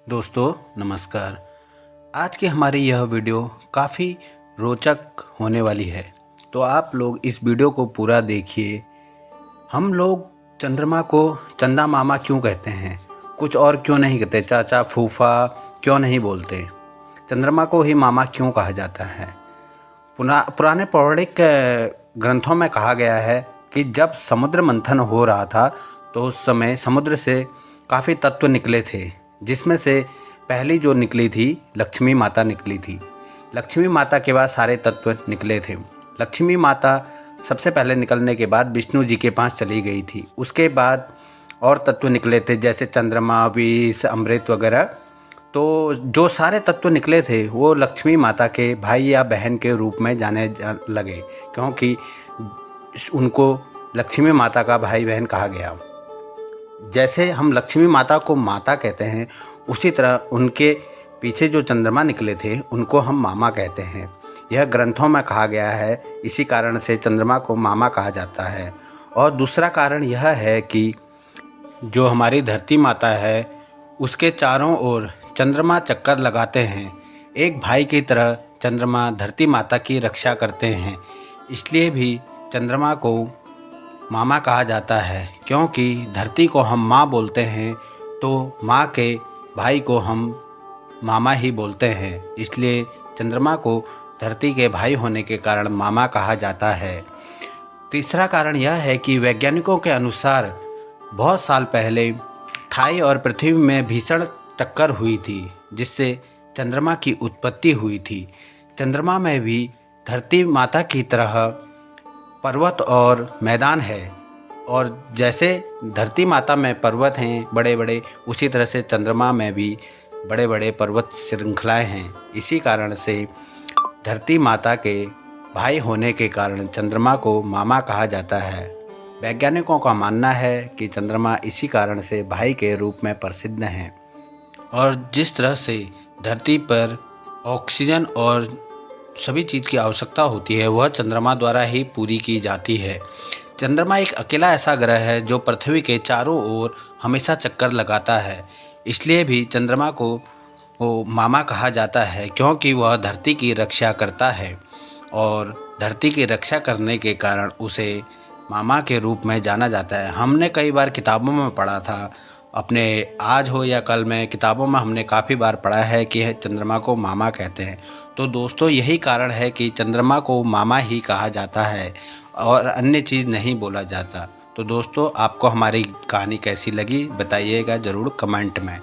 दोस्तों नमस्कार। आज की हमारी यह वीडियो काफ़ी रोचक होने वाली है, तो आप लोग इस वीडियो को पूरा देखिए। हम लोग चंद्रमा को चंदा मामा क्यों कहते हैं, कुछ और क्यों नहीं कहते, चाचा फूफा क्यों नहीं बोलते, चंद्रमा को ही मामा क्यों कहा जाता है। पुराने पौराणिक ग्रंथों में कहा गया है कि जब समुद्र मंथन हो रहा था तो उस समय समुद्र से काफ़ी तत्व निकले थे, जिसमें से पहली जो निकली थी लक्ष्मी माता निकली थी। लक्ष्मी माता के बाद सारे तत्व निकले थे। लक्ष्मी माता सबसे पहले निकलने के बाद विष्णु जी के पास चली गई थी। उसके बाद और तत्व निकले थे जैसे चंद्रमा, विष, अमृत वगैरह। तो जो सारे तत्व निकले थे वो लक्ष्मी माता के भाई या बहन के रूप में जाने लगे, क्योंकि उनको लक्ष्मी माता का भाई बहन कहा गया। जैसे हम लक्ष्मी माता को माता कहते हैं, उसी तरह उनके पीछे जो चंद्रमा निकले थे उनको हम मामा कहते हैं। यह ग्रंथों में कहा गया है, इसी कारण से चंद्रमा को मामा कहा जाता है। और दूसरा कारण यह है कि जो हमारी धरती माता है उसके चारों ओर चंद्रमा चक्कर लगाते हैं। एक भाई की तरह चंद्रमा धरती माता की रक्षा करते हैं, इसलिए भी चंद्रमा को मामा कहा जाता है। क्योंकि धरती को हम माँ बोलते हैं तो माँ के भाई को हम मामा ही बोलते हैं, इसलिए चंद्रमा को धरती के भाई होने के कारण मामा कहा जाता है। तीसरा कारण यह है कि वैज्ञानिकों के अनुसार बहुत साल पहले थाई और पृथ्वी में भीषण टक्कर हुई थी, जिससे चंद्रमा की उत्पत्ति हुई थी। चंद्रमा में भी धरती माता की तरह पर्वत और मैदान है, और जैसे धरती माता में पर्वत हैं बड़े बड़े, उसी तरह से चंद्रमा में भी बड़े बड़े पर्वत श्रृंखलाएं हैं। इसी कारण से धरती माता के भाई होने के कारण चंद्रमा को मामा कहा जाता है। वैज्ञानिकों का मानना है कि चंद्रमा इसी कारण से भाई के रूप में प्रसिद्ध हैं। और जिस तरह से धरती पर ऑक्सीजन और सभी चीज़ की आवश्यकता होती है वह चंद्रमा द्वारा ही पूरी की जाती है। चंद्रमा एक अकेला ऐसा ग्रह है जो पृथ्वी के चारों ओर हमेशा चक्कर लगाता है, इसलिए भी चंद्रमा को वो मामा कहा जाता है, क्योंकि वह धरती की रक्षा करता है और धरती की रक्षा करने के कारण उसे मामा के रूप में जाना जाता है। हमने कई बार किताबों में पढ़ा था, अपने आज हो या कल में किताबों में हमने काफ़ी बार पढ़ा है कि चंद्रमा को मामा कहते हैं। तो दोस्तों यही कारण है कि चंद्रमा को मामा ही कहा जाता है और अन्य चीज़ नहीं बोला जाता। तो दोस्तों आपको हमारी कहानी कैसी लगी बताइएगा ज़रूर कमेंट में।